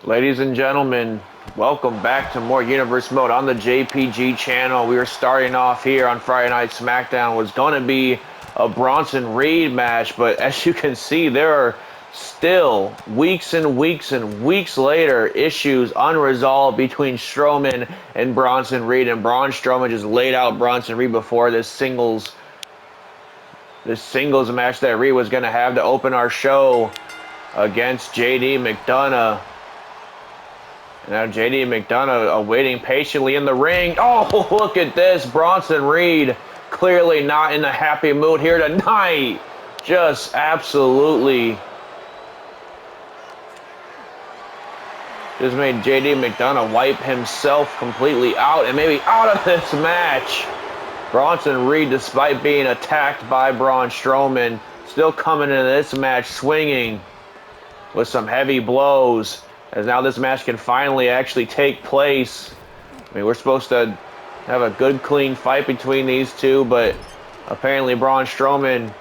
Ladies and gentlemen, welcome back to more Universe Mode on the JPG channel. We are starting off here on Friday Night SmackDown. It was going to be a Bronson Reed match, but as you can see, there are still weeks and weeks and weeks later issues unresolved between Strowman and Bronson Reed, and Braun Strowman just laid out Bronson Reed before this singles match that Reed was going to have to open our show against JD McDonagh. Now JD McDonagh waiting patiently in the ring. Oh, look at this. Bronson Reed clearly not in a happy mood here tonight. Just absolutely just made JD McDonagh wipe himself completely out and maybe out of this match. Bronson Reed, despite being attacked by Braun Strowman, still coming into this match swinging with some heavy blows, as now this match can finally actually take place. I mean, we're supposed to have a good, clean fight between these two, but apparently Braun Strowman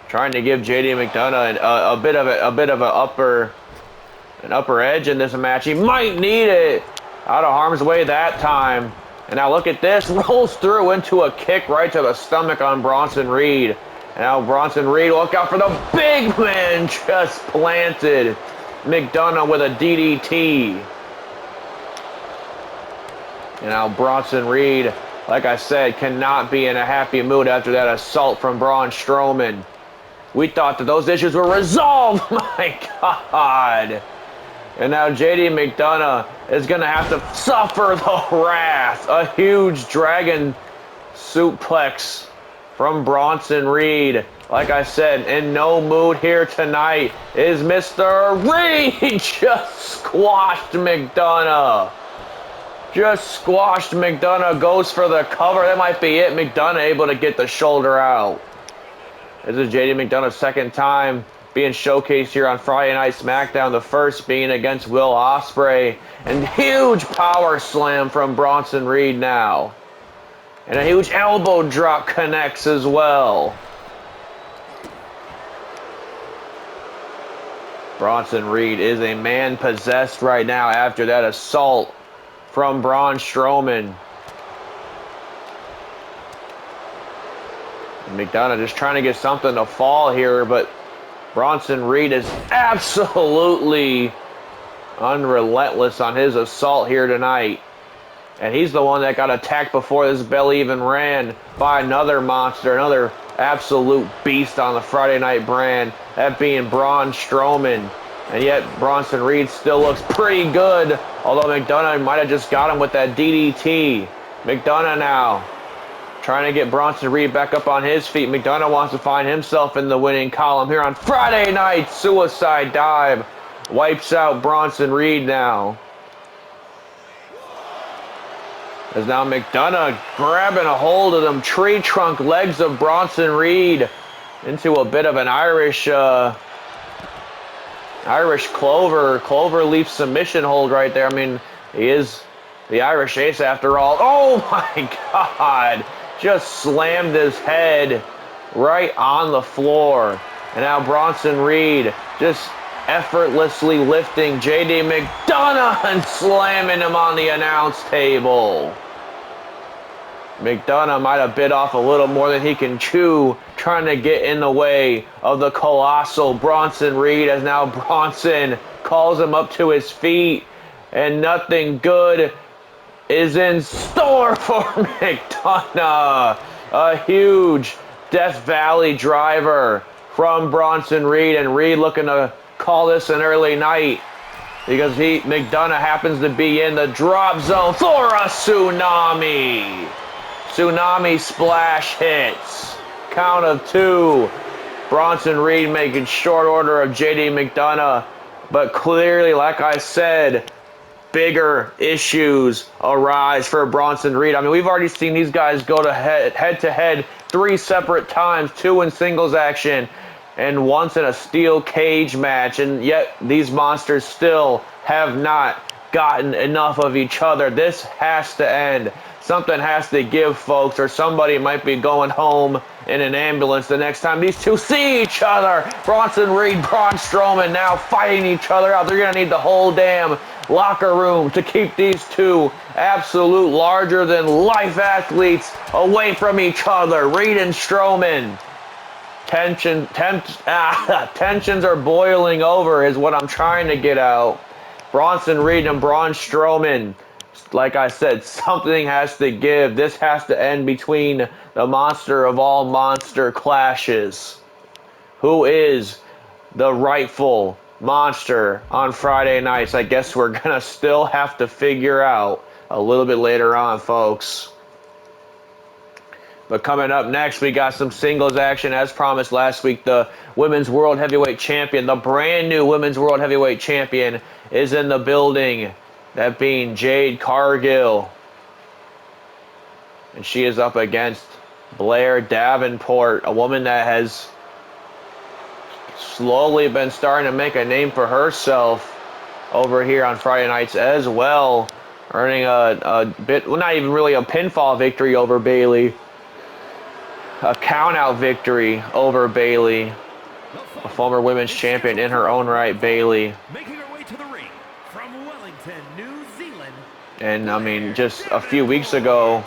trying to give JD McDonagh a bit of an upper edge in this match. He might need it. Out of harm's way that time. And now look at this. Rolls through into a kick right to the stomach on Bronson Reed. And now Bronson Reed, look out for the big man, just planted McDonagh with a DDT. And now Bronson Reed, like I said, cannot be in a happy mood after that assault from Braun Strowman. We thought that those issues were resolved. My God. And now JD McDonagh is going to have to suffer the wrath. A huge dragon suplex from Bronson Reed. Like I said, in no mood here tonight is Mr. Reed. Just squashed McDonagh. Just squashed McDonagh. Goes for the cover. That might be it. McDonagh able to get the shoulder out. This is JD McDonagh's second time being showcased here on Friday Night SmackDown. The first being against Will Ospreay. And huge power slam from Bronson Reed now. And a huge elbow drop connects as well. Bronson Reed is a man possessed right now after that assault from Braun Strowman. And McDonagh just trying to get something to fall here, but Bronson Reed is absolutely unrelentless on his assault here tonight. And he's the one that got attacked before this bell even ran by another monster, another absolute beast on the Friday Night brand, that being Braun Strowman. And yet Bronson Reed still looks pretty good, although McDonagh might have just got him with that DDT. McDonagh now trying to get Bronson Reed back up on his feet. McDonagh wants to find himself in the winning column here on Friday Night. Suicide dive wipes out Bronson Reed now. As now McDonagh grabbing a hold of them tree trunk legs of Bronson Reed into a bit of an Irish clover leaf submission hold right there. I mean, he is the Irish Ace after all. Oh my God! Just slammed his head right on the floor. And now Bronson Reed just effortlessly lifting JD McDonagh and slamming him on the announce table. McDonagh might have bit off a little more than he can chew, trying to get in the way of the colossal Bronson Reed, as now Bronson calls him up to his feet, and nothing good is in store for McDonagh. A huge Death Valley driver from Bronson Reed, and Reed looking to call this an early night because McDonagh happens to be in the drop zone for a tsunami. Tsunami splash hits. Count of two. Bronson Reed making short order of JD McDonagh, but clearly, like I said, bigger issues arise for Bronson Reed. I mean, we've already seen these guys go to head-to-head 3 separate times, 2 in singles action, and once in a steel cage match, and yet these monsters still have not gotten enough of each other. This has to end. Something has to give, folks, or somebody might be going home in an ambulance the next time these two see each other. Bronson Reed, Braun Strowman now fighting each other out. They're going to need the whole damn locker room to keep these two absolute larger-than-life athletes away from each other. Reed and Strowman. Tensions are boiling over is what I'm trying to get out. Bronson Reed and Braun Strowman. Like I said, something has to give. This has to end between the monster of all monster clashes. Who is the rightful monster on Friday nights? I guess we're going to still have to figure out a little bit later on, folks. But coming up next, we got some singles action. As promised last week, the Women's World Heavyweight Champion, the brand new Women's World Heavyweight Champion, is in the building. That being Jade Cargill. And she is up against Blair Davenport, a woman that has slowly been starting to make a name for herself over here on Friday nights as well. Earning a bit, well, not even really a pinfall victory over Bayley. A count-out victory over Bayley. A former women's champion in her own right, Bayley. And, I mean, just a few weeks ago,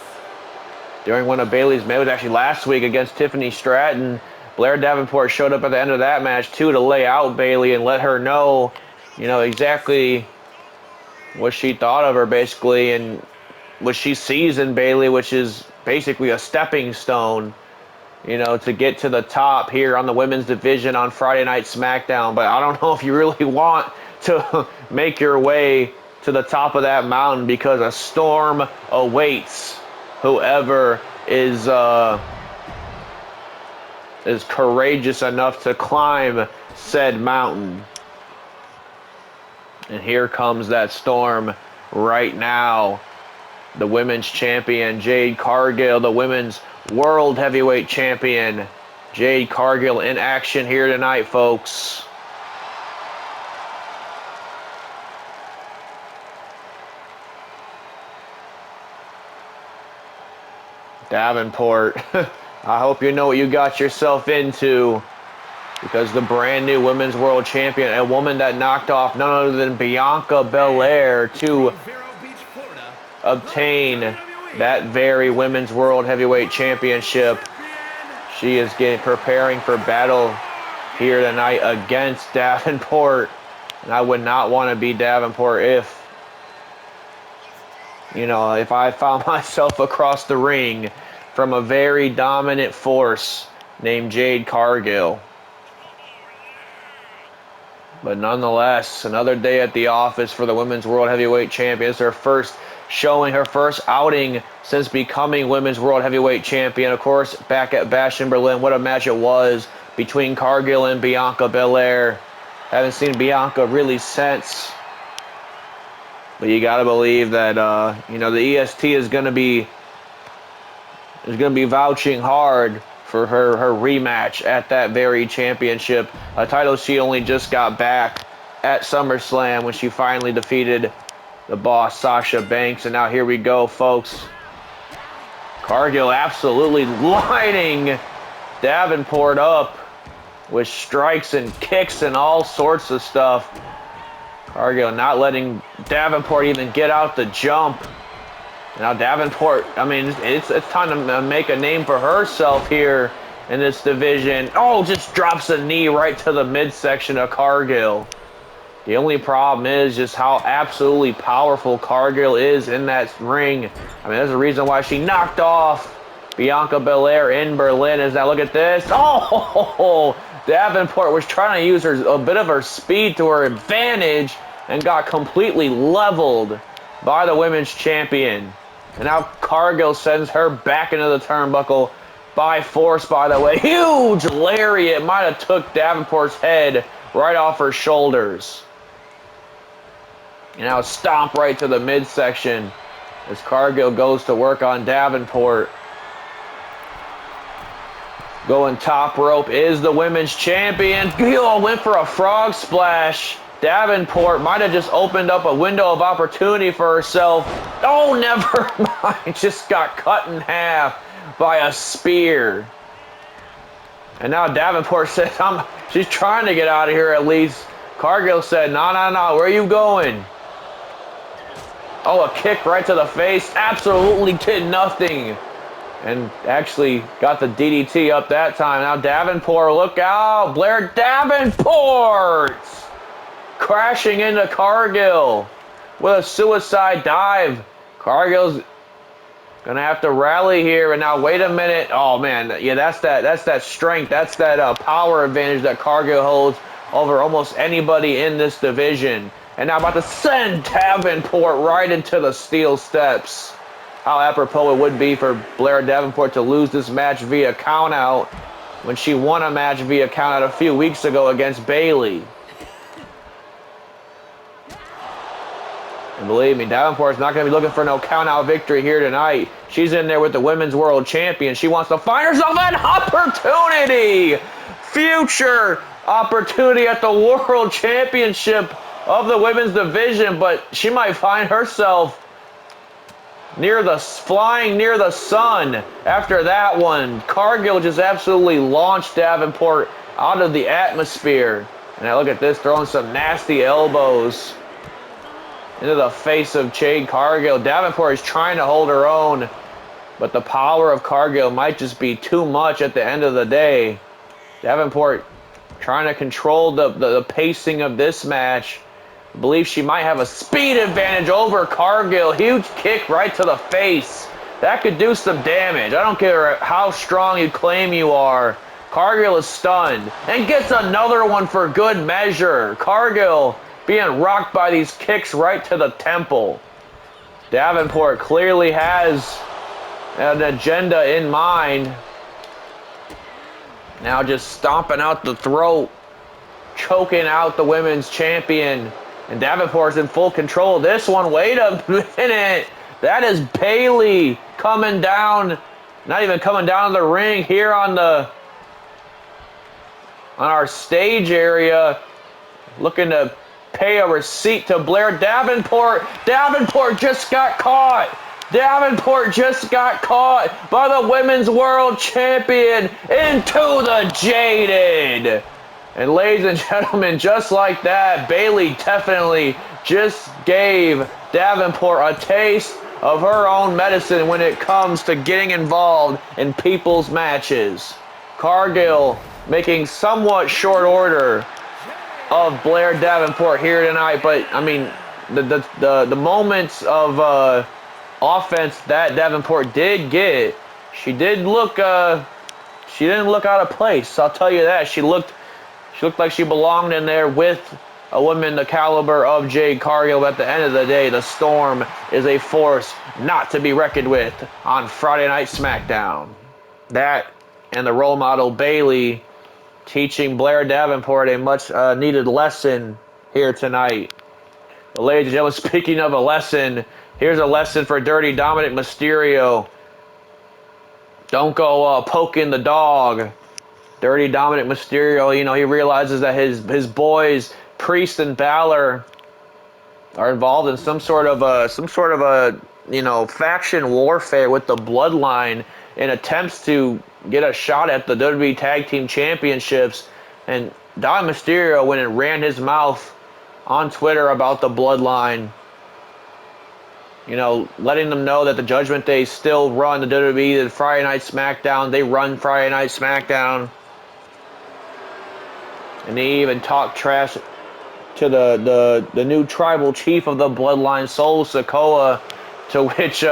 during one of Bayley's matches, actually last week against Tiffany Stratton, Blair Davenport showed up at the end of that match, too, to lay out Bayley and let her know, you know, exactly what she thought of her, basically, and what she sees in Bayley, which is basically a stepping stone, you know, to get to the top here on the women's division on Friday Night SmackDown. But I don't know if you really want to make your way to the top of that mountain, because a storm awaits whoever is courageous enough to climb said mountain. And here comes that storm right now. The women's champion, Jade Cargill, the women's world heavyweight champion, Jade Cargill in action here tonight, folks. Davenport, I hope you know what you got yourself into, because the brand new women's world champion, a woman that knocked off none other than Bianca Belair to obtain that very women's world heavyweight championship. She is preparing for battle here tonight against Davenport, and I would not want to be Davenport if I found myself across the ring from a very dominant force named Jade Cargill. But nonetheless, another day at the office for the Women's World Heavyweight Champion. It's her first showing, her first outing since becoming Women's World Heavyweight Champion. Of course, back at Bash in Berlin, what a match it was between Cargill and Bianca Belair. Haven't seen Bianca really since. But you got to believe that the EST is going to be vouching hard for her rematch at that very championship. A title she only just got back at SummerSlam when she finally defeated the boss Sasha Banks. And now here we go, folks. Cargill absolutely lining Davenport up with strikes and kicks and all sorts of stuff. Cargill not letting Davenport even get out the jump. Now Davenport, I mean, it's time to make a name for herself here in this division. Oh, just drops a knee right to the midsection of Cargill. The only problem is just how absolutely powerful Cargill is in that ring. I mean, there's a reason why she knocked off Bianca Belair in Berlin. Is now look at this. Oh, Davenport was trying to use a bit of her speed to her advantage and got completely leveled by the women's champion. And now Cargill sends her back into the turnbuckle by force, by the way. Huge lariat. Might have took Davenport's head right off her shoulders. And now stomp right to the midsection as Cargill goes to work on Davenport. Going top rope is the women's champion. Gill went for a frog splash. Davenport might have just opened up a window of opportunity for herself. Oh, never mind. Just got cut in half by a spear. And now Davenport says, she's trying to get out of here at least. Cargill said, no, where are you going? Oh, a kick right to the face. Absolutely did nothing. And actually got the DDT up that time. Now Davenport, look out. Blair Davenport! Crashing into Cargill with a suicide dive. Cargill's gonna have to rally here. And now wait a minute. Oh man, yeah, that's that strength. That's that power advantage that Cargill holds over almost anybody in this division. And now about to send Davenport right into the steel steps. How apropos it would be for Blair Davenport to lose this match via countout when she won a match via countout a few weeks ago against Bayley. And believe me, Davenport's not going to be looking for no countout victory here tonight. She's in there with the Women's World Champion. She wants to find herself an opportunity. Future opportunity at the World Championship of the Women's Division. But she might find herself flying near the sun after that one. Cargill just absolutely launched Davenport out of the atmosphere. And now look at this, throwing some nasty elbows into the face of Jade Cargill. Davenport is trying to hold her own, but the power of Cargill might just be too much at the end of the day. Davenport trying to control the pacing of this match. I believe she might have a speed advantage over Cargill. Huge kick right to the face. That could do some damage. I don't care how strong you claim you are. Cargill is stunned and gets another one for good measure. Cargill being rocked by these kicks right to the temple. Davenport clearly has an agenda in mind. Now just stomping out the throat, choking out the women's champion. And Davenport's in full control of this one. Wait a minute. That is Bayley coming down. Not even coming down the ring here on our stage area. Looking to pay a receipt to Blair Davenport. Davenport just got caught. Davenport just got caught by the Women's World Champion into the Jaded. And ladies and gentlemen, just like that, Bayley definitely just gave Davenport a taste of her own medicine when it comes to getting involved in people's matches. Cargill making somewhat short order of Blair Davenport here tonight, but I mean the moments of offense that Davenport did get, she didn't look out of place. I'll tell you that. She looked like she belonged in there with a woman the caliber of Jade Cargill. But at the end of the day, the Storm is a force not to be reckoned with on Friday Night SmackDown. That and the role model Bayley teaching Blair Davenport a much needed lesson here tonight. But ladies and gentlemen, speaking of a lesson, here's a lesson for Dirty Dominik Mysterio. Don't go poking the dog. Dirty Dominik Mysterio, he realizes that his boys Priest and Balor are involved in some sort of a faction warfare with the Bloodline in attempts to get a shot at the WWE Tag Team Championships. And Dom Mysterio went and ran his mouth on Twitter about the Bloodline, letting them know that the Judgment Day still run the WWE, the Friday Night SmackDown. They run Friday Night SmackDown. And he even talked trash to the new tribal chief of the Bloodline, Solo Sikoa, to which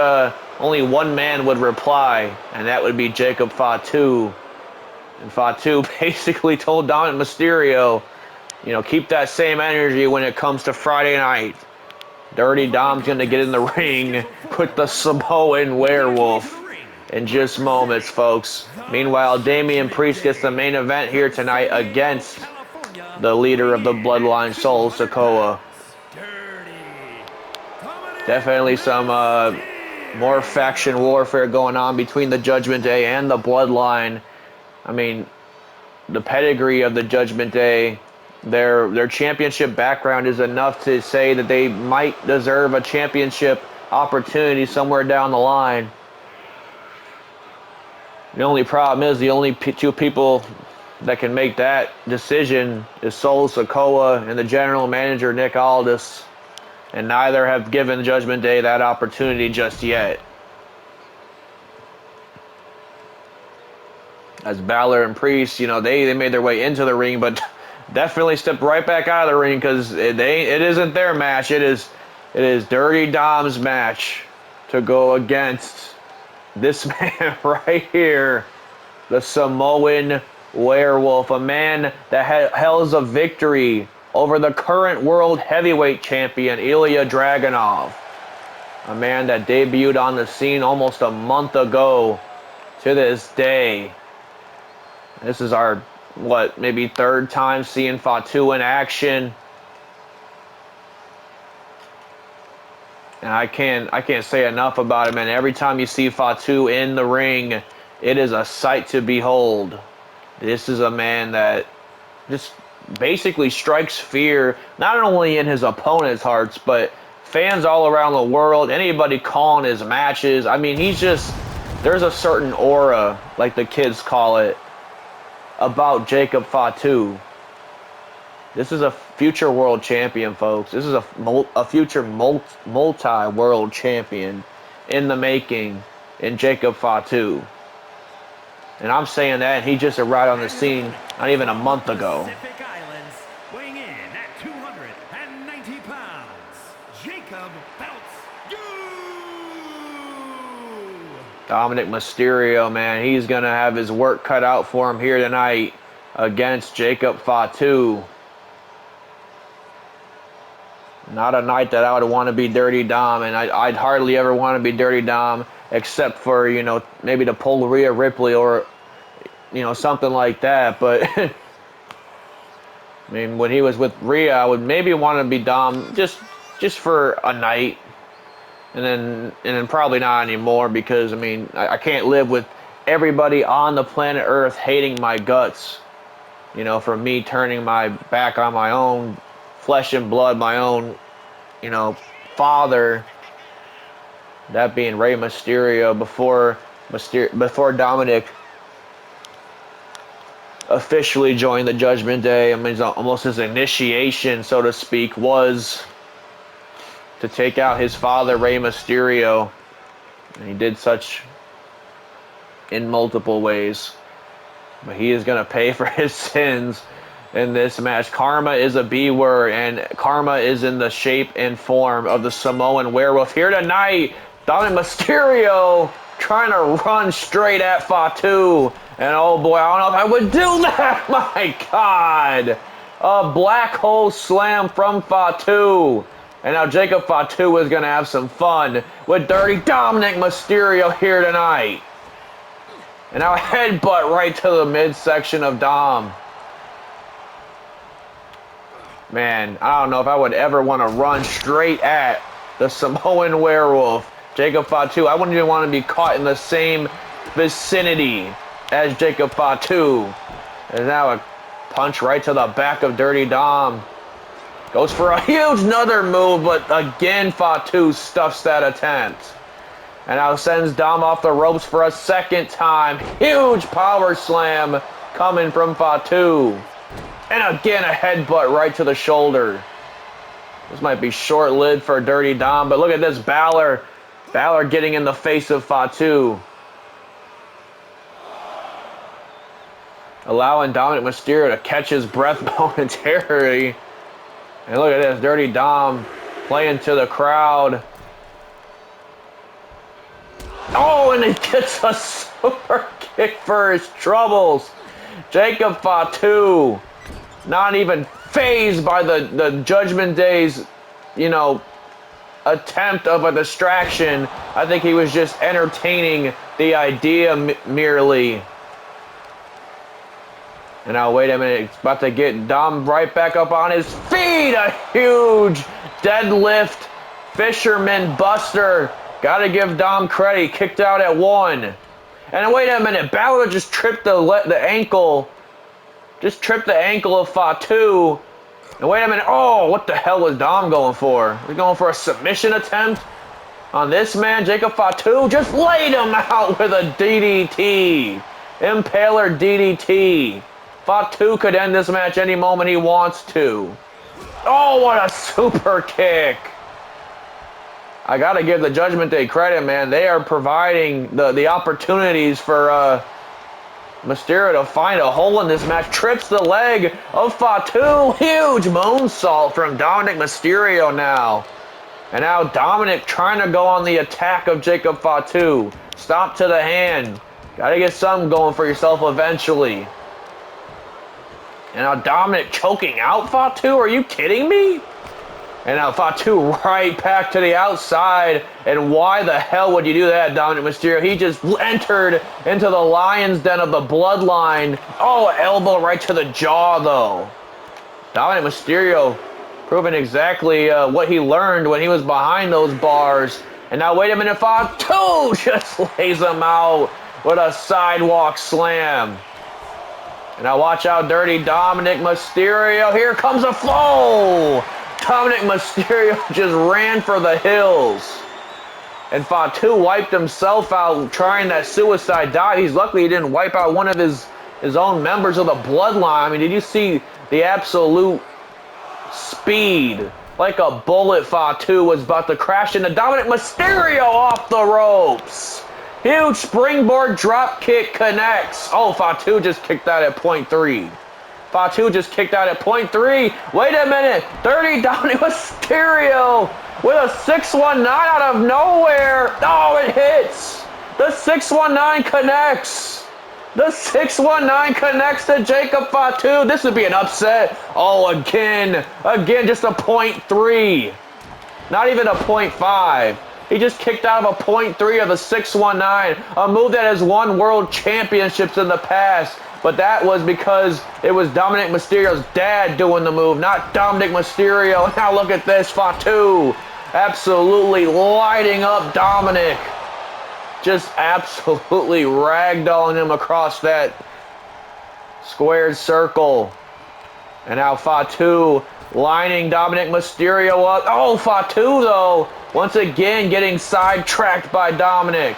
only one man would reply, and that would be Jacob Fatu. And Fatu basically told Dominik Mysterio, keep that same energy when it comes to Friday night. Dirty Dom's going to get in the ring with the Samoan Werewolf in just moments, folks. Meanwhile, Damian Priest gets the main event here tonight against the leader of the Bloodline, Solo Sikoa. Definitely some more faction warfare going on between the Judgment Day and the Bloodline. I mean, the pedigree of the Judgment Day, their championship background is enough to say that they might deserve a championship opportunity somewhere down the line. The only problem is the only two people that can make that decision is Solo Sikoa and the general manager, Nick Aldis. And neither have given Judgment Day that opportunity just yet. As Balor and Priest, they made their way into the ring, but definitely stepped right back out of the ring because it isn't their match. It is Dirty Dom's match to go against this man right here, the Samoan Werewolf, a man that held a victory over the current world heavyweight champion, Ilya Dragunov. A man that debuted on the scene almost a month ago to this day. This is our, maybe third time seeing Fatu in action. And I can't say enough about him. And every time you see Fatu in the ring, it is a sight to behold. This is a man that just basically strikes fear, not only in his opponent's hearts, but fans all around the world, anybody calling his matches. I mean, there's a certain aura, like the kids call it, about Jacob Fatu. This is a future world champion, folks. This is a future multi-world champion in the making in Jacob Fatu. And I'm saying that, and he just arrived on the scene not even a month ago. Pacific Islands, weighing in at 290 pounds, Jacob Dominik Mysterio, man, he's going to have his work cut out for him here tonight against Jacob Fatu. Not a night that I would want to be Dirty Dom, and I'd hardly ever want to be Dirty Dom except for, maybe to pull Rhea Ripley or, something like that. But, I mean, when he was with Rhea, I would maybe want to be Dom just for a night. And then probably not anymore because, I mean, I can't live with everybody on the planet Earth hating my guts. For me turning my back on my own flesh and blood, my own, father. That being Rey Mysterio before Dominik officially joined the Judgment Day. I mean, almost his initiation, so to speak, was to take out his father, Rey Mysterio. And he did such in multiple ways. But he is going to pay for his sins in this match. Karma is a B word, and karma is in the shape and form of the Samoan Werewolf. Here tonight, Dominik Mysterio trying to run straight at Fatu. And oh boy, I don't know if I would do that. My God. A black hole slam from Fatu. And now Jacob Fatu is going to have some fun with Dirty Dominik Mysterio here tonight. And now headbutt right to the midsection of Dom. Man, I don't know if I would ever want to run straight at the Samoan Werewolf. Jacob Fatu, I wouldn't even want to be caught in the same vicinity as Jacob Fatu. And now a punch right to the back of Dirty Dom. Goes for a huge another move, but again Fatu stuffs that attempt. And now sends Dom off the ropes for a second time. Huge power slam coming from Fatu. And again a headbutt right to the shoulder. This might be short-lived for Dirty Dom, but look at this Balor. Balor getting in the face of Fatu. Allowing Dominik Mysterio to catch his breath momentarily. And look at this, Dirty Dom playing to the crowd. Oh, and he gets a super kick for his troubles. Jacob Fatu, not even fazed by the Judgment Day's, attempt of a distraction. I think he was just entertaining the idea merely. And now, wait a minute, it's about to get Dom right back up on his feet. A huge deadlift, fisherman buster. Got to give Dom credit. He kicked out at 1. And wait a minute, Balor just tripped the ankle. Just tripped the ankle of Fatu. And wait a minute, oh, what the hell was Dom going for? Was he going for a submission attempt? on this man, Jacob Fatu. Just laid him out with a DDT. Impaler DDT. Fatu could end this match any moment he wants to. Oh, what a super kick. I got to give the Judgment Day credit, man. They are providing the opportunities for Mysterio to find a hole in this match. Trips the leg of Fatu. Huge moonsault from Dominik Mysterio now. And now Dominik trying to go on the attack of Jacob Fatu. Stop to the hand. Got to get something going for yourself eventually. And now Dominik choking out Fatu? Are you kidding me? And now Fatu right back to the outside. And why the hell would you do that, Dominik Mysterio? He just entered into the lion's den of the bloodline. Oh, elbow right to the jaw, though. Dominik Mysterio proving exactly what he learned when he was behind those bars. And now, wait a minute, Fatu just lays him out with a sidewalk slam. And now watch out, Dirty Dominik Mysterio. Here comes a flow. Dominik Mysterio just ran for the hills. And Fatu wiped himself out trying that suicide dive. He's lucky he didn't wipe out one of his own members of the bloodline. I mean, did you see the absolute speed? Like a bullet, Fatu was about to crash into Dominik Mysterio off the ropes. Huge springboard drop kick connects. Oh, Fatu just kicked out at point 3. Fatu just kicked out at point 3. Wait a minute. Dirty Dominik Mysterio with a 619 out of nowhere. Oh, it hits. The 619 connects. The 619 connects to Jacob Fatu. This would be an upset. Oh, again, just a point 3. Not even a point 5. He just kicked out of a point 3 of a 619, a move that has won world championships in the past. But that was because it was Dominik Mysterio's dad doing the move, not Dominik Mysterio. Now look at this, Fatu absolutely lighting up Dominik. Just absolutely ragdolling him across that squared circle. And now Fatu lining Dominik Mysterio up. Oh, Fatu, though, once again getting sidetracked by Dominik.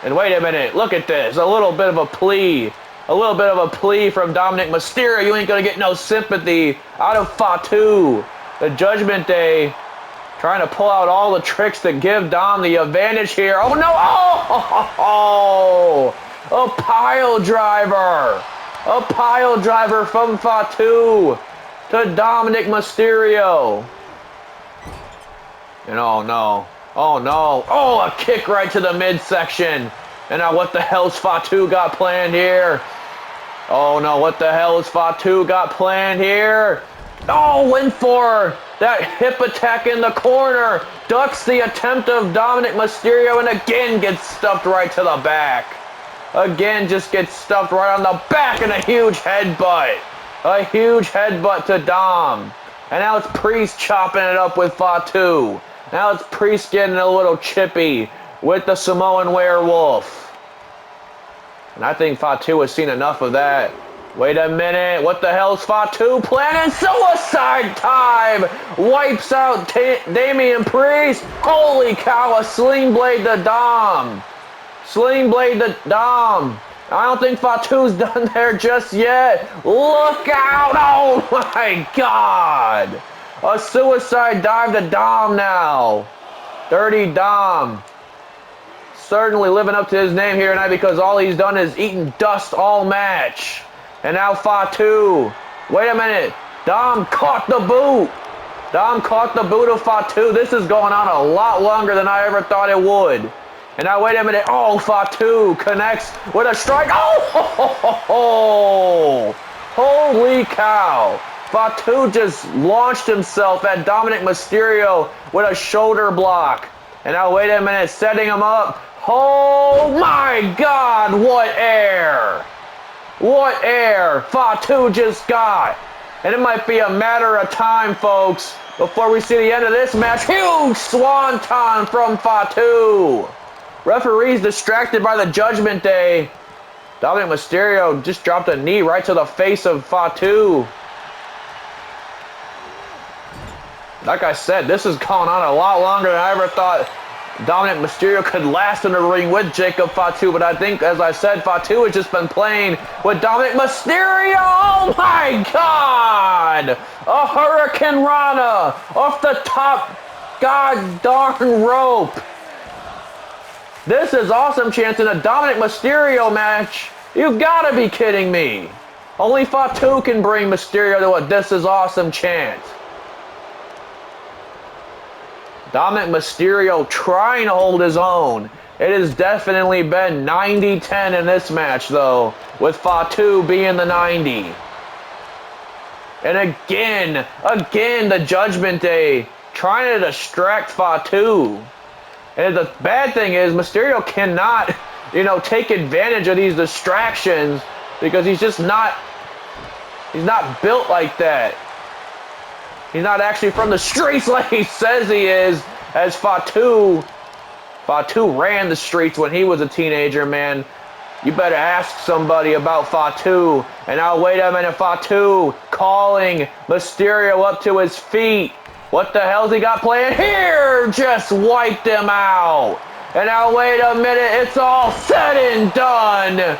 And wait a minute, look at this. A little bit of a plea. A little bit of a plea from Dominik Mysterio. You ain't going to get no sympathy out of Fatu. The Judgment Day trying to pull out all the tricks that give Dom the advantage here. Oh, no. Oh, a pile driver. A pile driver from Fatu to Dominik Mysterio. And oh, no. Oh, no. Oh, a kick right to the midsection. And now what the hell's Fatu got planned here? Oh, no. What the hell has Fatu got planned here? Oh, went for that hip attack in the corner. Ducks the attempt of Dominik Mysterio and again gets stuffed right to the back. Again, just gets stuffed right on the back and a huge headbutt. A huge headbutt to Dom. And now it's Priest chopping it up with Fatu. Now it's Priest getting a little chippy with the Samoan Werewolf. And I think Fatu has seen enough of that. Wait a minute. What the hell's Fatu planning? Suicide time! Wipes out Damian Priest. Holy cow, a sling blade to Dom. Sling blade to Dom. I don't think Fatu's done there just yet. Look out! Oh my God! A suicide dive to Dom now. Dirty Dom. Certainly living up to his name here tonight because all he's done is eaten dust all match. And now Fatu. Wait a minute. Dom caught the boot. Dom caught the boot of Fatu. This is going on a lot longer than I ever thought it would. And now wait a minute. Oh, Fatu connects with a strike. Oh! Holy cow. Fatu just launched himself at Dominik Mysterio with a shoulder block. And now wait a minute. Setting him up. Oh my God. What air. What air Fatu just got. And it might be a matter of time, folks, before we see the end of this match. Huge swanton from Fatu. Referee's distracted by the Judgment Day. Dominik Mysterio just dropped a knee right to the face of Fatu. Like I said, this is going on a lot longer than I ever thought Dominik Mysterio could last in the ring with Jacob Fatu, but I think, as I said, Fatu has just been playing with Dominik Mysterio. Oh my God! A Hurricane Rana off the top god darn rope. This is awesome chance in a Dominik Mysterio match. You've got to be kidding me. Only Fatu can bring Mysterio to a This Is Awesome chant. Dominik Mysterio trying to hold his own. It has definitely been 90-10 in this match, though, with Fatu being the 90. And again, the Judgment Day trying to distract Fatu. And the bad thing is, Mysterio cannot, take advantage of these distractions because he's just not, he's not built like that. He's not actually from the streets like he says he is, as Fatu ran the streets when he was a teenager, man. You better ask somebody about Fatu. And now, wait a minute, Fatu calling Mysterio up to his feet. What the hell's he got playing here? Just wiped him out. And now, wait a minute, it's all said and done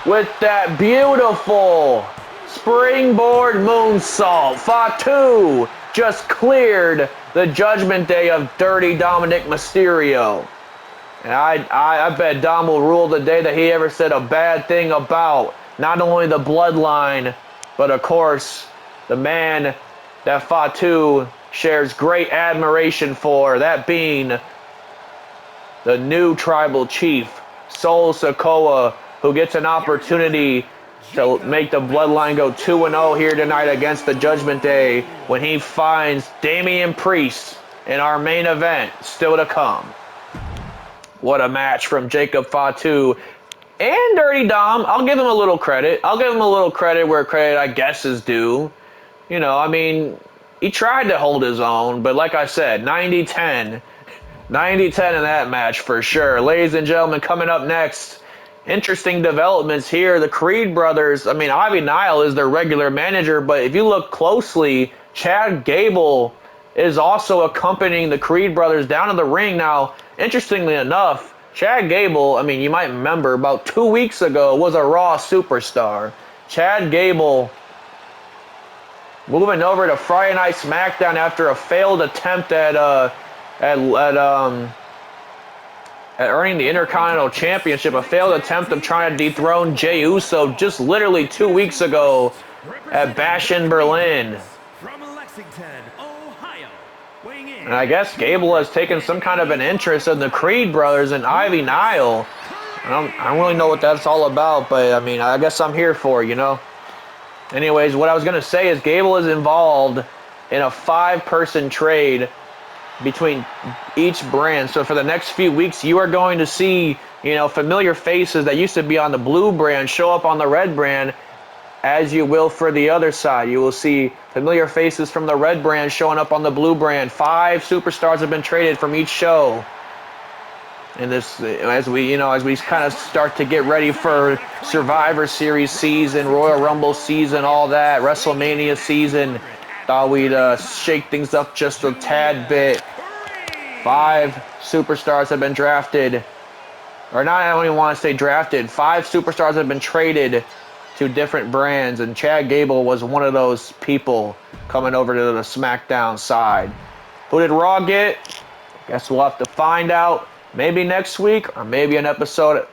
with that beautiful springboard moonsault. Fatu just cleared the Judgment Day of Dirty Dominik Mysterio. And I bet Dom will rule the day that he ever said a bad thing about not only the bloodline, but of course, the man that Fatu shares great admiration for, that being the new tribal chief, Solo Sikoa, who gets an opportunity to make the bloodline go 2-0 here tonight against the Judgment Day when he finds Damian Priest in our main event still to come. What a match from Jacob Fatu and Dirty Dom. I'll give him a little credit. I'll give him a little credit where credit, I guess, is due. He tried to hold his own, but like I said, 90-10. 90-10 in that match for sure. Ladies and gentlemen, coming up next, interesting developments here. The Creed brothers, Ivy Nile is their regular manager, but if you look closely, Chad Gable is also accompanying the Creed brothers down to the ring. Now, interestingly enough, Chad Gable, you might remember, about 2 weeks ago was a Raw superstar. Chad Gable moving over to Friday Night SmackDown after a failed attempt at earning the Intercontinental Championship, a failed attempt of trying to dethrone Jey Uso just literally 2 weeks ago at Bash in Berlin. And I guess Gable has taken some kind of an interest in the Creed brothers and Ivy Nile. I don't really know what that's all about, but I guess I'm here for it, Anyways, what I was going to say is Gable is involved in a 5-person trade between each brand. So for the next few weeks, you are going to see, familiar faces that used to be on the blue brand show up on the red brand, as you will for the other side. You will see familiar faces from the red brand showing up on the blue brand. 5 superstars have been traded from each show. And this, as we kind of start to get ready for Survivor Series season, Royal Rumble season, all that, WrestleMania season, thought we'd shake things up just a tad bit. 5 superstars have been drafted, or not, I don't even want to say drafted. 5 superstars have been traded to different brands, and Chad Gable was one of those people coming over to the SmackDown side. Who did Raw get? Guess we'll have to find out. Maybe next week, or maybe an episode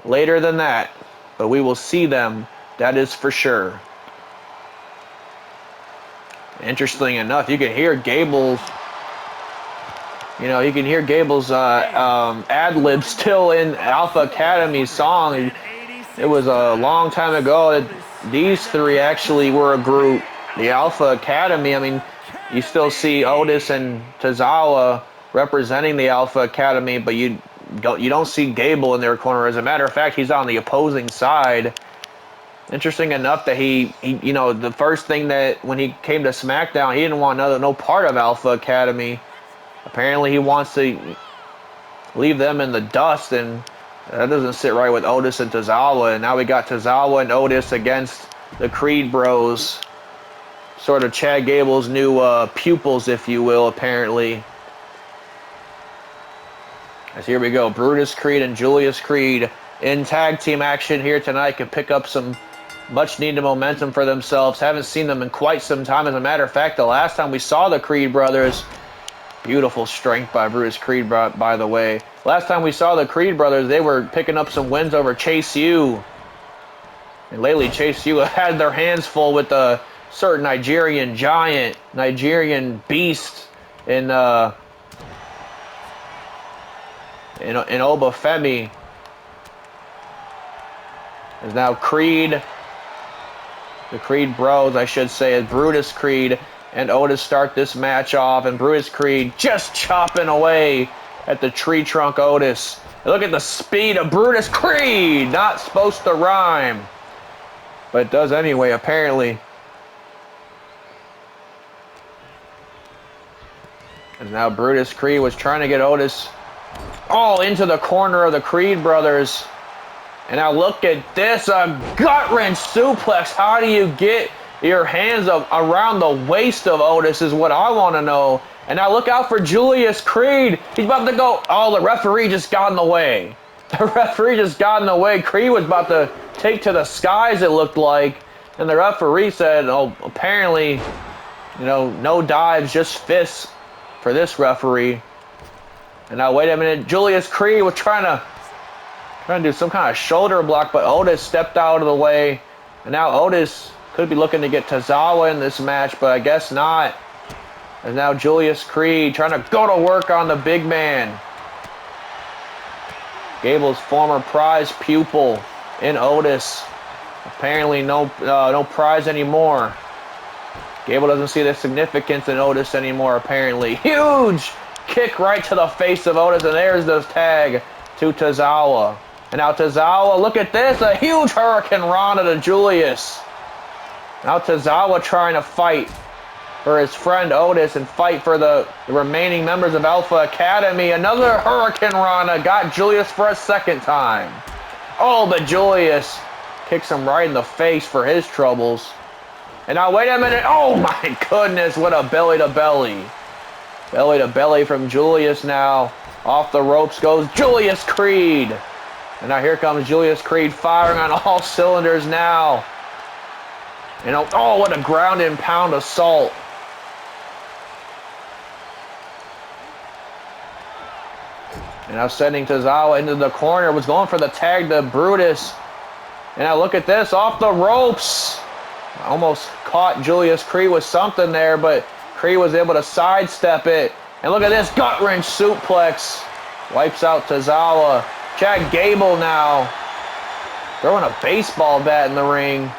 later than that. But we will see them, that is for sure. Interesting enough, you can hear Gable's, ad-lib still in Alpha Academy's song. It was a long time ago that these 3 actually were a group. The Alpha Academy, you still see Otis and Tozawa representing the Alpha Academy, but you don't see Gable in their corner. As a matter of fact, he's on the opposing side. Interesting enough that he the first thing that when he came to SmackDown, he didn't want no part of Alpha Academy. Apparently, he wants to leave them in the dust, and that doesn't sit right with Otis and Tozawa. And now we got Tozawa and Otis against the Creed Bros, sort of Chad Gable's new pupils, if you will, apparently. As here we go, Brutus Creed and Julius Creed in tag team action here tonight. Can pick up some much needed momentum for themselves. Haven't seen them in quite some time. As a matter of fact, the last time we saw the Creed brothers, beautiful strength by Brutus Creed, by the way. Last time we saw the Creed brothers, they were picking up some wins over Chase U. And lately, Chase U had their hands full with a certain Nigerian giant, Nigerian beast in Obafemi. Is now Creed, the Creed bros, I should say, as Brutus Creed and Otis start this match off, and Brutus Creed just chopping away at the tree trunk Otis. And look at the speed of Brutus Creed. Not supposed to rhyme, but it does anyway, apparently. And now Brutus Creed was trying to get Otis all into the corner of the Creed brothers. And now look at this, a gut-wrench suplex. How do you get your hands up around the waist of Otis is what I want to know. And now look out for Julius Creed. He's about to go. Oh, the referee just got in the way. The referee just got in the way. Creed was about to take to the skies, it looked like. And the referee said, oh, apparently, you know, no dives, just fists for this referee. And now, wait a minute. Julius Creed was trying to do some kind of shoulder block, but Otis stepped out of the way. And now Otis could be looking to get Tozawa in this match, but I guess not. And now Julius Creed trying to go to work on the big man. Gable's former prize pupil in Otis. Apparently no prize anymore. Gable doesn't see the significance in Otis anymore, apparently. Huge kick right to the face of Otis, and there's the tag to Tozawa. And now Tozawa, look at this, a huge Hurricane Rana to Julius. Now Tozawa trying to fight for his friend Otis and fight for the remaining members of Alpha Academy. Another Hurricane Rana got Julius for a second time. Oh, but Julius kicks him right in the face for his troubles. And now, wait a minute. Oh, my goodness, what a belly-to-belly. Belly-to-belly from Julius now. Off the ropes goes Julius Creed. And now here comes Julius Creed firing on all cylinders now. You know, oh, what a ground and pound assault. And now sending Tozawa into the corner. Was going for the tag to Brutus. And now look at this, off the ropes. Almost caught Julius Creed with something there, but Creed was able to sidestep it. And look at this gut-wrench suplex. Wipes out Tozawa. Chad Gable now throwing a baseball bat in the ring.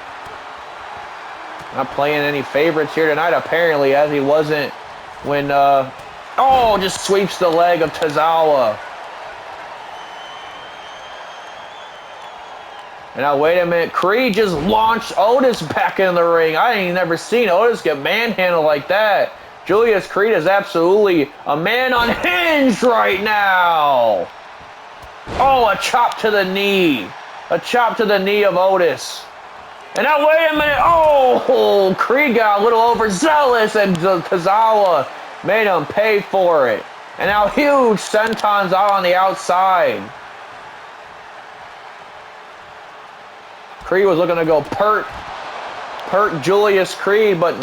Not playing any favorites here tonight, apparently, as he wasn't when, oh, just sweeps the leg of Tozawa. And now, wait a minute. Creed just launched Otis back in the ring. I ain't never seen Otis get manhandled like that. Julius Creed is absolutely a man unhinged right now. Oh, a chop to the knee. A chop to the knee of Otis. And now, wait a minute. Oh, Creed got a little overzealous, and Tozawa made him pay for it. And now, huge sentons out on the outside. Creed was looking to go pert Julius Creed, but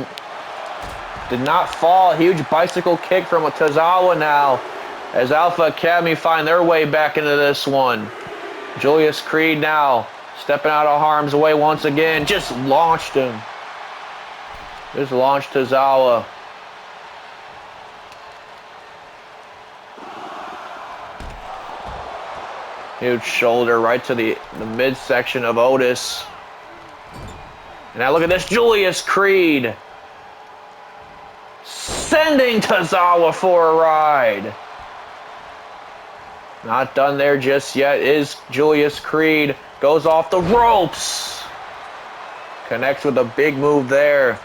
did not fall. Huge bicycle kick from a Tozawa now, as Alpha Academy find their way back into this one. Julius Creed now stepping out of harm's way once again. Just launched him. Just launched Tozawa. Huge shoulder right to the midsection of Otis. And now look at this, Julius Creed sending Tozawa for a ride. Not done there just yet is Julius Creed. Goes off the ropes. Connects with a big move there.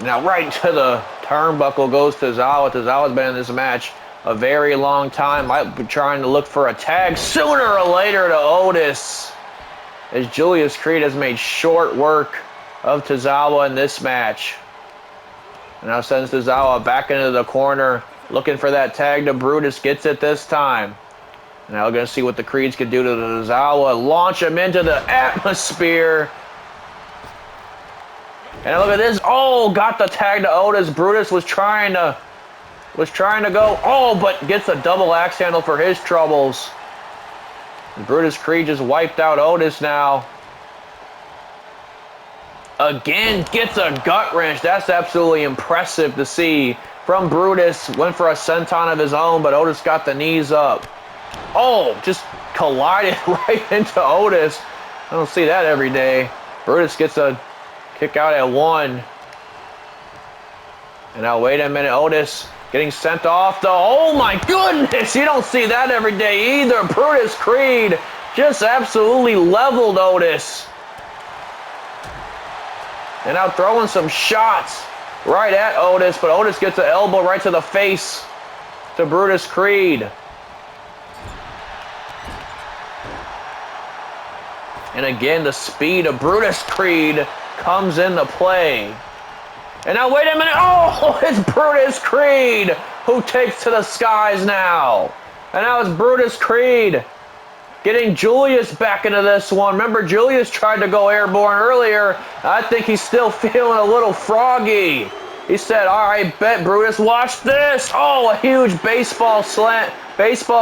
Now right to the turnbuckle goes Tozawa. Tozawa's been in this match a very long time. Might be trying to look for a tag sooner or later to Otis, as Julius Creed has made short work of Tozawa in this match. And now sends Tozawa back into the corner, looking for that tag to Brutus. Gets it this time. Now we're going to see what the Creeds can do to Tozawa. Launch him into the atmosphere. And look at this. Oh, got the tag to Otis. Brutus was trying to go. Oh, but gets a double axe handle for his troubles. And Brutus Creed just wiped out Otis now. Again, gets a gut wrench. That's absolutely impressive to see from Brutus. Went for a senton of his own, but Otis got the knees up. Oh, just collided right into Otis. I don't see that every day. Brutus gets a kick out at 1. And now wait a minute, Otis getting sent off the... Oh my goodness, you don't see that every day either. Brutus Creed just absolutely leveled Otis. And now throwing some shots right at Otis, but Otis gets an elbow right to the face to Brutus Creed. And again, the speed of Brutus Creed comes into play. And now wait a minute. Oh, it's Brutus Creed who takes to the skies now. And now it's Brutus Creed getting Julius back into this one. Remember, Julius tried to go airborne earlier. I think he's still feeling a little froggy. He said, all right, bet, Brutus, watch this. Oh, a huge baseball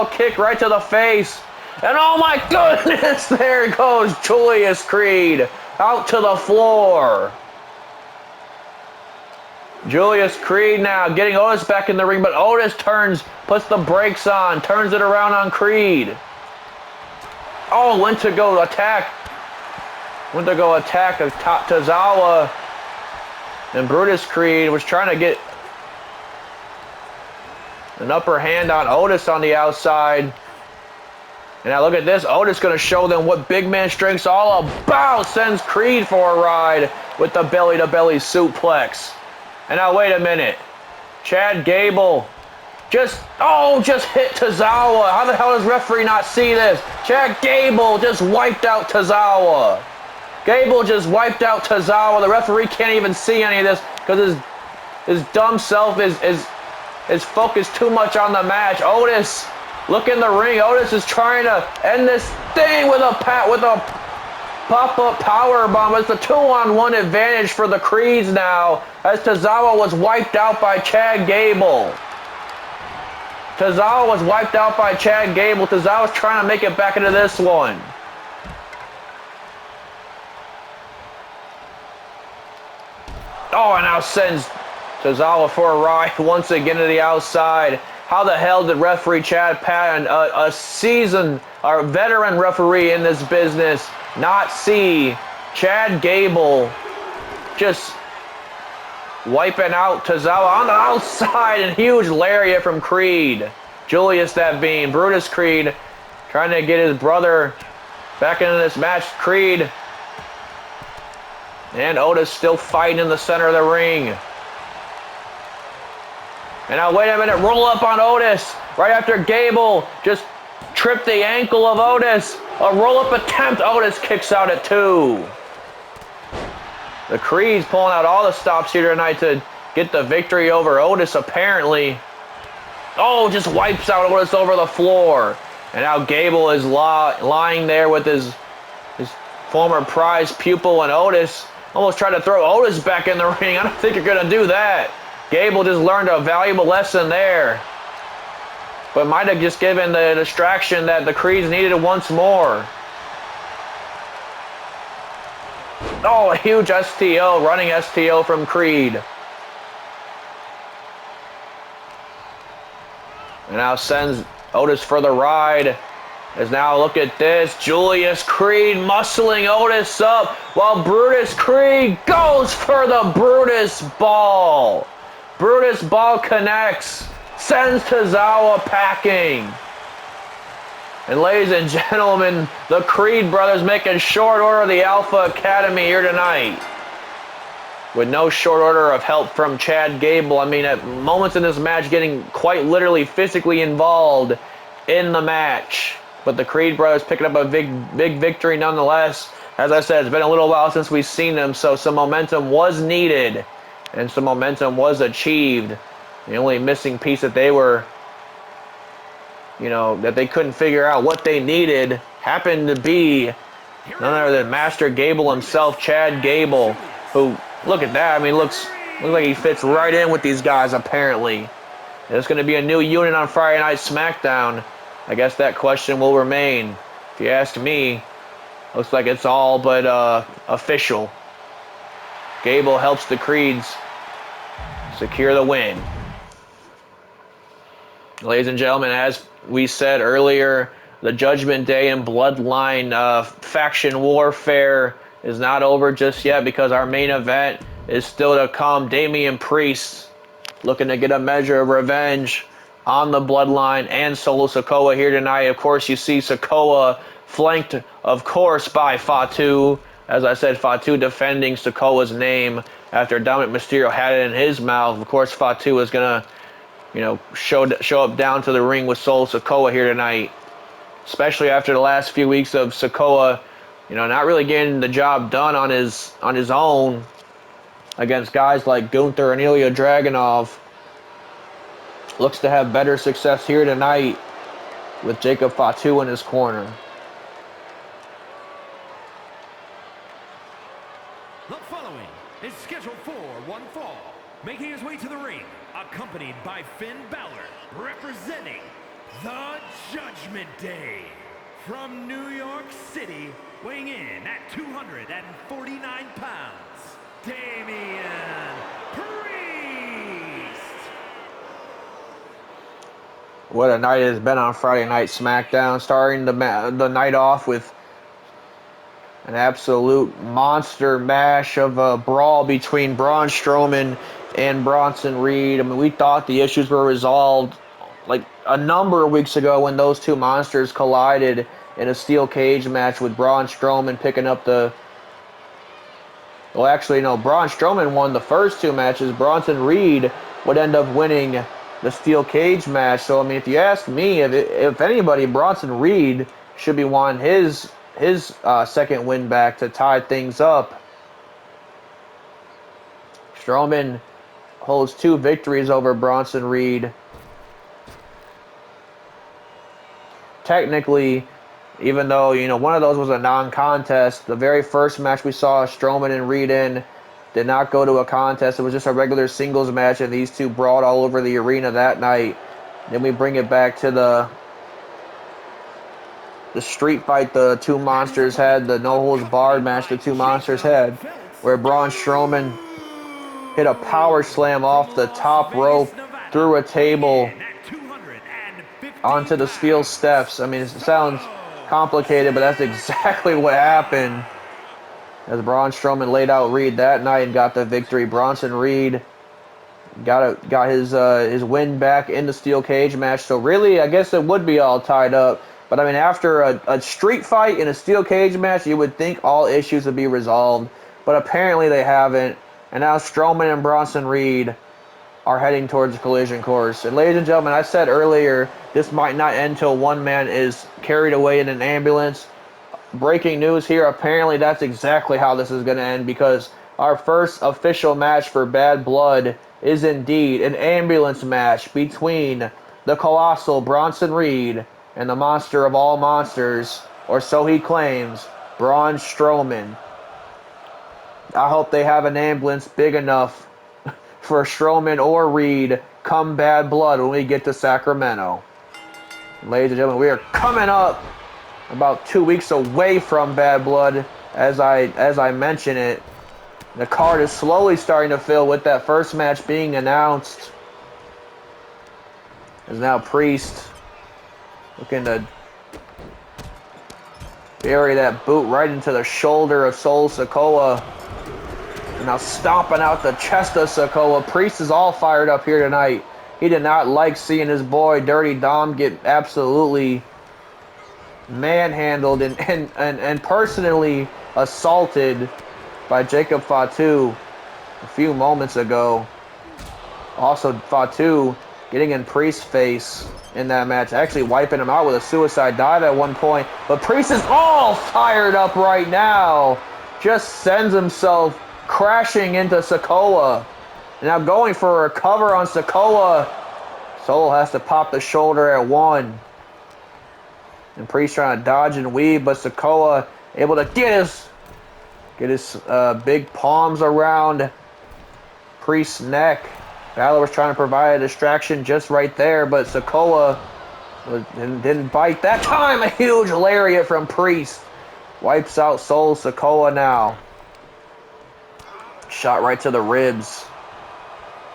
kick right to the face. And oh my goodness, there goes Julius Creed out to the floor. Julius Creed now getting Otis back in the ring, but Otis puts the brakes on, turns it around on Creed. Oh, went to go attack Tozawa. And Brutus Creed was trying to get an upper hand on Otis on the outside. And now look at this. Otis going to show them what big man strength's all about. Sends Creed for a ride with the belly-to-belly suplex. And now wait a minute. Chad Gable just hit Tozawa. How the hell does referee not see this? Chad Gable just wiped out Tozawa. Gable just wiped out Tozawa. The referee can't even see any of this because his dumb self is focused too much on the match. Otis, look in the ring. Otis is trying to end this thing with a pop-up power bomb. It's a 2-on-1 advantage for the Creeds now, as Tozawa was wiped out by Chad Gable. Tozawa was wiped out by Chad Gable. Tozawa's trying to make it back into this one. Oh, and now sends Tozawa for a ride once again to the outside. How the hell did referee Chad Patton, a veteran referee in this business, not see Chad Gable just wiping out Tozawa on the outside, and huge lariat from Creed. Julius that being. Brutus Creed trying to get his brother back into this match. Creed and Otis still fighting in the center of the ring. And now wait a minute, roll up on Otis right after Gable just tripped the ankle of Otis. A roll-up attempt. Otis kicks out at 2. The Creed's pulling out all the stops here tonight to get the victory over Otis, apparently. Oh, just wipes out Otis over the floor. And now Gable is lying there with his former prize pupil, and Otis almost tried to throw Otis back in the ring. I don't think you're going to do that. Gable just learned a valuable lesson there, but might have just given the distraction that the Creeds needed once more. Oh, a huge STO, running STO from Creed. And now sends Otis for the ride. As now, look at this. Julius Creed muscling Otis up while Brutus Creed goes for the Brutus Ball. Brutus Ball connects. Sends Tozawa packing. And ladies and gentlemen, the Creed brothers making short order of the Alpha Academy here tonight. With no short order of help from Chad Gable. I mean, at moments in this match getting quite literally physically involved in the match. But the Creed brothers picking up a big victory nonetheless. As I said, it's been a little while since we've seen them, so some momentum was needed, and some momentum was achieved. The only missing piece that they were, that they couldn't figure out what they needed happened to be none other than Master Gable himself, Chad Gable, who, look at that, I mean, looks like he fits right in with these guys, apparently. There's going to be a new unit on Friday Night SmackDown. I guess that question will remain. If you ask me, looks like it's all but official. Gable helps the Creeds secure the win. Ladies and gentlemen, as we said earlier, the Judgment Day and Bloodline faction warfare is not over just yet because our main event is still to come. Damian Priest looking to get a measure of revenge on the Bloodline and Solo Sikoa here tonight. Of course, you see Sikoa flanked, of course, by Fatu. As I said, Fatu defending Sikoa's name after Dominik Mysterio had it in his mouth. Of course, Fatu is going to show up down to the ring with Solo Sikoa here tonight, especially after the last few weeks of Sikoa, not really getting the job done on his own against guys like Gunther and Ilya Dragunov. Looks to have better success here tonight with Jacob Fatu in his corner. The following is scheduled for one fall, making his way to the ring, accompanied by Finn Balor, representing the Judgment Day. From New York City, weighing in at 249 pounds, Damian Priest. What a night it has been on Friday Night SmackDown, starting the night off with an absolute monster mash of a brawl between Braun Strowman and Bronson Reed. I mean, we thought the issues were resolved like a number of weeks ago when those two monsters collided in a steel cage match with Braun Strowman picking up the... Well, actually, no, Braun Strowman won the first two matches. Bronson Reed would end up winning the steel cage match. So, I mean, if you ask me, if anybody, Bronson Reed should be wanting his second win back to tie things up. Strowman holds 2 victories over Bronson Reed. Technically, even though, one of those was a non-contest, the very first match we saw Strowman and Reed in did not go to a contest. It was just a regular singles match, and these two brawled all over the arena that night. Then we bring it back to the street fight the two monsters had, the no-holds-barred match the two monsters had, where Braun Strowman hit a power slam off the top rope through a table onto the steel steps. I mean, it sounds complicated, but that's exactly what happened as Braun Strowman laid out Reed that night and got the victory. Bronson Reed got his win back in the steel cage match. So really, I guess it would be all tied up. But I mean, after a street fight in a steel cage match, you would think all issues would be resolved. But apparently they haven't. And now Strowman and Bronson Reed are heading towards the collision course. And ladies and gentlemen, I said earlier, this might not end until one man is carried away in an ambulance. Breaking news here, apparently that's exactly how this is going to end, because our first official match for Bad Blood is indeed an ambulance match between the colossal Bronson Reed and the monster of all monsters, or so he claims, Braun Strowman. I hope they have an ambulance big enough for Strowman or Reed come Bad Blood when we get to Sacramento. Ladies and gentlemen, we are coming up about 2 weeks away from Bad Blood, as I mention it. The card is slowly starting to fill with that first match being announced. As now Priest looking to bury that boot right into the shoulder of Solo Sikoa. And now stomping out the chest of Sikoa. Priest is all fired up here tonight. He did not like seeing his boy Dirty Dom get absolutely manhandled and personally assaulted by Jacob Fatu a few moments ago. Also, Fatu getting in Priest's face in that match, actually wiping him out with a suicide dive at one point. But Priest is all fired up right now. Just sends himself crashing into Sikoa. And now going for a cover on Sikoa. Solo has to pop the shoulder at 1. And Priest trying to dodge and weave, but Sikoa able to get his big palms around Priest's neck. Balor was trying to provide a distraction just right there, but Sikoa didn't bite that time. A huge lariat from Priest. Wipes out Solo Sikoa now. Shot right to the ribs.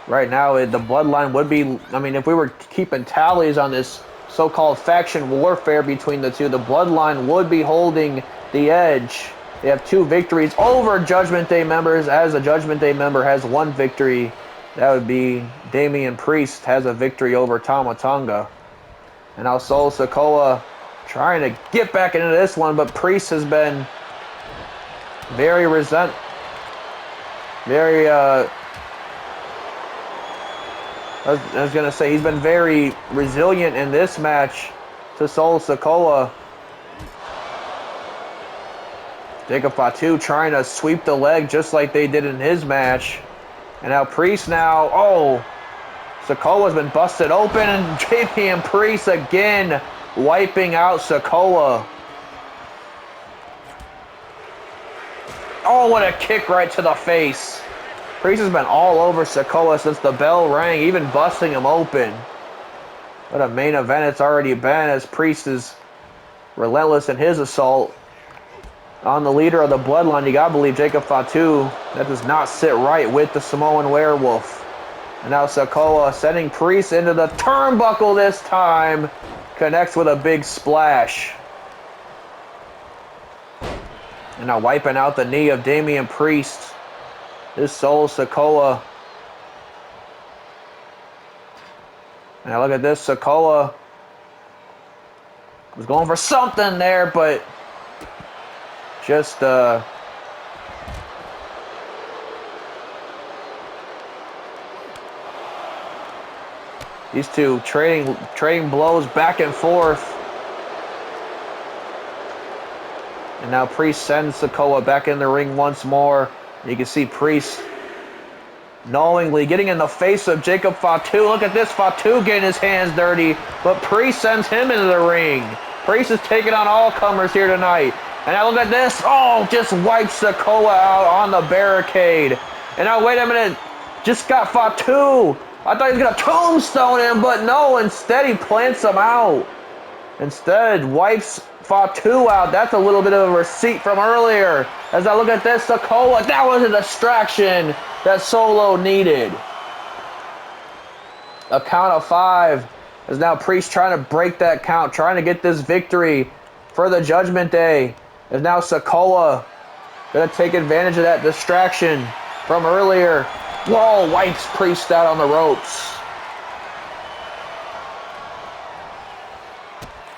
Right now, the bloodline would be, I mean, if we were keeping tallies on this so-called faction warfare between the two, the bloodline would be holding the edge. They have 2 victories over Judgment Day members, as a Judgment Day member has 1 victory. That would be Damian Priest has a victory over Tama Tonga. And now Solo Sikoa trying to get back into this one, but Priest has been very I was going to say, he's been very resilient in this match to Solo Sikoa. Jacob Fatu trying to sweep the leg just like they did in his match. And now Priest now, Sikoa's been busted open, and Damian Priest again wiping out Sikoa. Oh, what a kick right to the face. Priest has been all over Sikoa since the bell rang, even busting him open. What a main event it's already been, as Priest is relentless in his assault on the leader of the bloodline. You gotta believe Jacob Fatu. That does not sit right with the Samoan Werewolf. And now Sikoa sending Priest into the turnbuckle this time. Connects with a big splash. And now wiping out the knee of Damian Priest. This Solo Sikoa. Now look at this. Sikoa was going for something there, but just these two trading blows back and forth. And now Priest sends Sikoa back in the ring once more. You can see Priest knowingly getting in the face of Jacob Fatu. Look at this, Fatu getting his hands dirty, but Priest sends him into the ring. Priest is taking on all comers here tonight. And now look at this. Oh, just wipes Sikoa out on the barricade. And now wait a minute, just got Fatu. I thought he was going to tombstone him, but no, instead he plants him out. Instead, wipes Fatu out. That's a little bit of a receipt from earlier. As I look at this, Sikoa, that was a distraction that Solo needed. A count of 5. As now Priest trying to break that count, trying to get this victory for the Judgment Day. As now Sikoa going to take advantage of that distraction from earlier. Whoa, wipes Priest out on the ropes.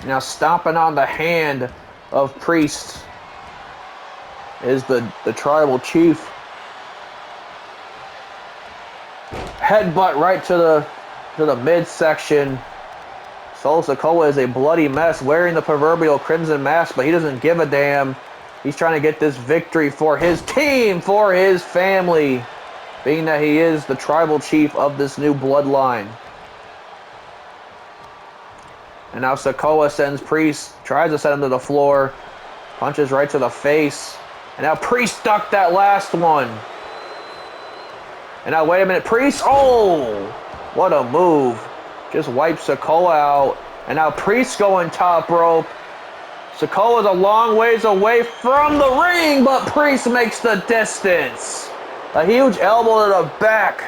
Now stomping on the hand of Priest is the tribal chief. Headbutt right to the midsection. Solo Sikoa is a bloody mess, wearing the proverbial crimson mask, but he doesn't give a damn. He's trying to get this victory for his team, for his family, being that he is the tribal chief of this new bloodline. And now Sikoa sends Priest, tries to send him to the floor, punches right to the face. And now Priest ducked that last one. And now wait a minute, Priest, oh, what a move. Just wipes Sikoa out. And now Priest going top rope. Sikoa's a long ways away from the ring, but Priest makes the distance. A huge elbow to the back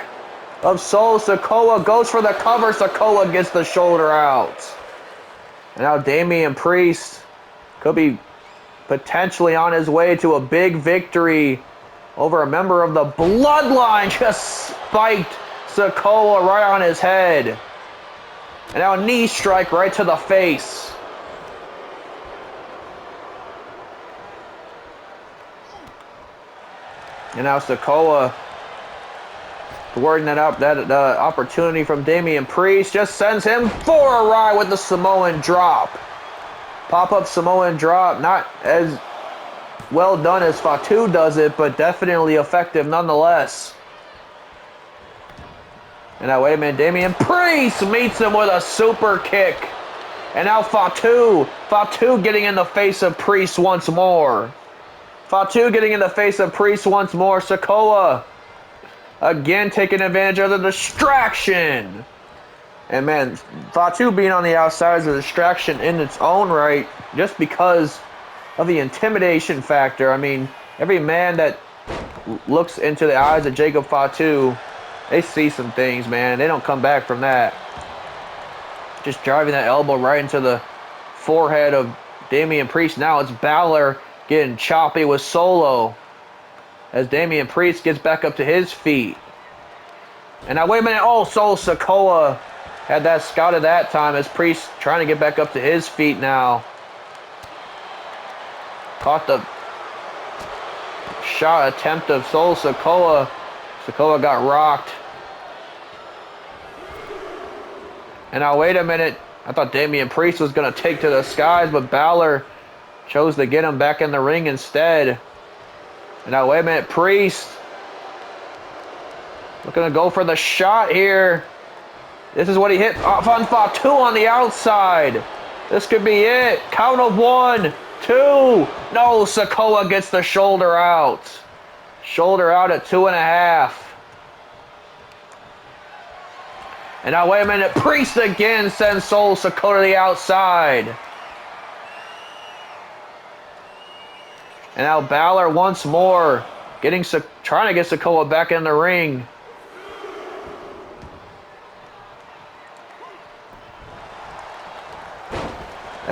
of Solo Sikoa, goes for the cover. Sikoa gets the shoulder out. And now Damian Priest could be potentially on his way to a big victory over a member of the bloodline. Just spiked Sikoa right on his head. And now a knee strike right to the face. And now Sikoa Wording that up, that opportunity from Damian Priest just sends him for a ride with the Samoan drop. Pop-up Samoan drop, not as well done as Fatu does it, but definitely effective nonetheless. And now, wait a minute, Damian Priest meets him with a super kick. And now Fatu getting in the face of Priest once more. Fatu getting in the face of Priest once more. Sikoa again taking advantage of the distraction. And man, Fatu being on the outside is a distraction in its own right, just because of the intimidation factor. I mean, every man that looks into the eyes of Jacob Fatu, they see some things, man. They don't come back from that. Just driving that elbow right into the forehead of Damian Priest. Now it's Balor getting choppy with Solo as Damian Priest gets back up to his feet. And now, wait a minute. Oh, Solo Sikoa had that scouted that time as Priest trying to get back up to his feet now. Caught the shot attempt of Solo Sikoa. Sikoa got rocked. And now, wait a minute. I thought Damian Priest was going to take to the skies, but Balor chose to get him back in the ring instead. And now, wait a minute. Priest looking to go for the shot here. This is what he hit on Fatu on the outside. This could be it. Count of 1, 2. No, Sikoa gets the shoulder out. Shoulder out at 2.5. And now, wait a minute. Priest again sends Solo Sikoa to the outside. And now Balor once more trying to get Sikoa back in the ring.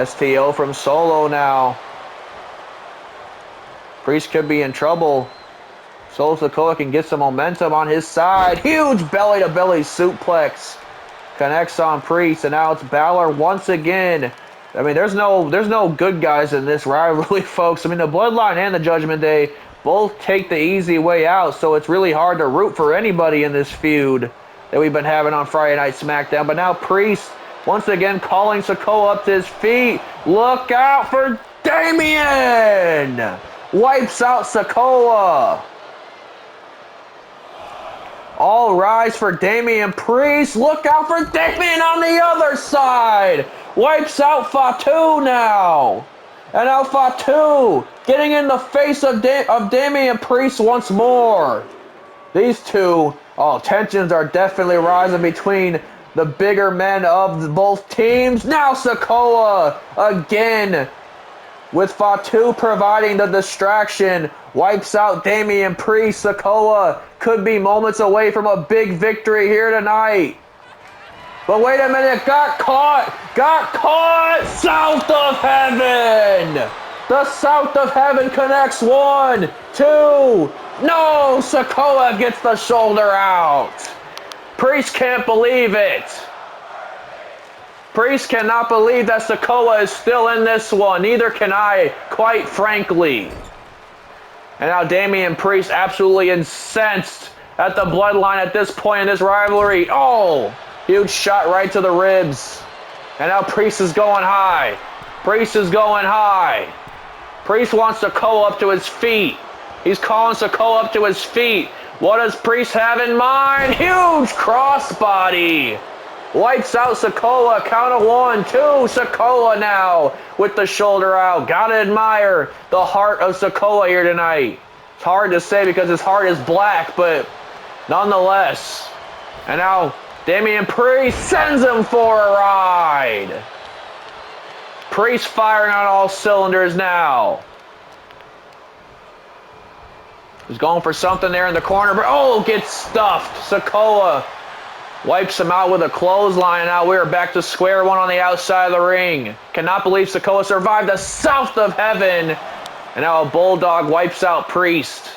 STO from Solo now. Priest could be in trouble. Solo Sikoa can get some momentum on his side. Huge belly-to-belly suplex. Connects on Priest, and now it's Balor once again. I mean, there's no good guys in this rivalry, folks. I mean, the Bloodline and the Judgment Day both take the easy way out, so it's really hard to root for anybody in this feud that we've been having on Friday Night SmackDown. But now Priest once again calling Sikoa up to his feet. Look out for Damian! Wipes out Sikoa. All rise for Damian Priest. Look out for Damian on the other side. Wipes out Fatu now. And now Fatu getting in the face of Damian Priest once more. These two, tensions are definitely rising between the bigger men of both teams. Now Sikoa again with Fatu providing the distraction. Wipes out Damian Priest. Sikoa could be moments away from a big victory here tonight. But wait a minute, got caught! South of Heaven! The South of Heaven connects. 1, 2. No, Sikoa gets the shoulder out. Priest can't believe it. Priest cannot believe that Sikoa is still in this one. Neither can I, quite frankly. And now Damian Priest absolutely incensed at the Bloodline at this point in this rivalry. Oh, huge shot right to the ribs. And now Priest is going high. Priest wants Sikoa up to his feet. He's calling Sikoa up to his feet. What does Priest have in mind? Huge crossbody. Wipes out Sikoa. Count of 1, 2. Sikoa now with the shoulder out. Gotta admire the heart of Sikoa here tonight. It's hard to say because his heart is black, but nonetheless. And now Damian Priest sends him for a ride. Priest firing on all cylinders now. He's going for something there in the corner, but gets stuffed. Sikoa wipes him out with a clothesline. Now we're back to square one on the outside of the ring. Cannot believe Sikoa survived the South of Heaven. And now a Bulldog wipes out Priest.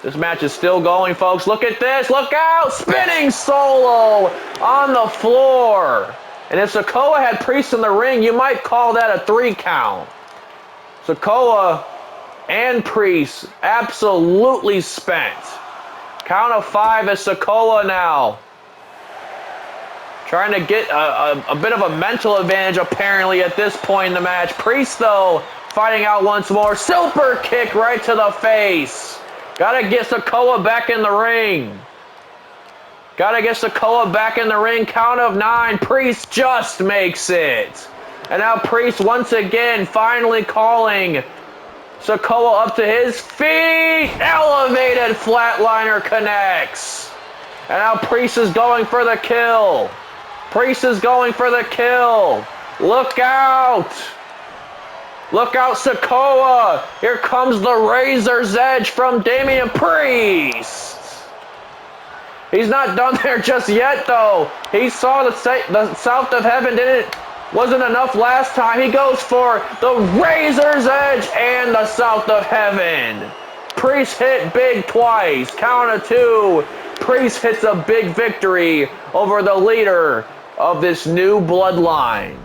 This match is still going, folks. Look at this. Look out. Spinning Solo on the floor. And if Sikoa had Priest in the ring, you might call that a 3 count. Sikoa and Priest absolutely spent. Count of 5 is Sikoa now. Trying to get a bit of a mental advantage apparently at this point in the match. Priest, though, fighting out once more. Super kick right to the face. Gotta get Sikoa back in the ring. Gotta get Sikoa back in the ring. Count of 9. Priest just makes it. And now Priest once again finally calling Sikoa up to his feet. Elevated flatliner connects. And now Priest is going for the kill. Priest is going for the kill. Look out. Look out, Sikoa. Here comes the Razor's Edge from Damian Priest. He's not done there just yet, though. He saw the South of Heaven wasn't enough last time. He goes for the Razor's Edge and the South of Heaven. Priest hit big twice. Count of 2. Priest hits a big victory over the leader of this new bloodline.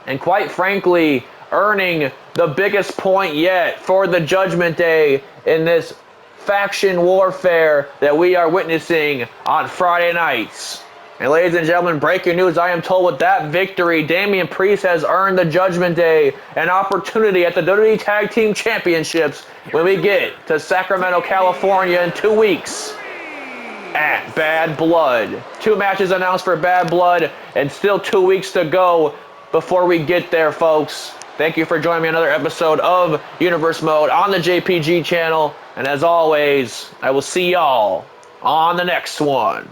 And quite frankly, earning the biggest point yet for the Judgment Day in this faction warfare that we are witnessing on Friday nights. And ladies and gentlemen, breaking news, I am told with that victory, Damian Priest has earned the Judgment Day an opportunity at the WWE Tag Team Championships when we get to Sacramento, California in 2 weeks at Bad Blood. 2 matches announced for Bad Blood and still 2 weeks to go before we get there, folks. Thank you for joining me on another episode of Universe Mode on the JPG channel. And as always, I will see y'all on the next one.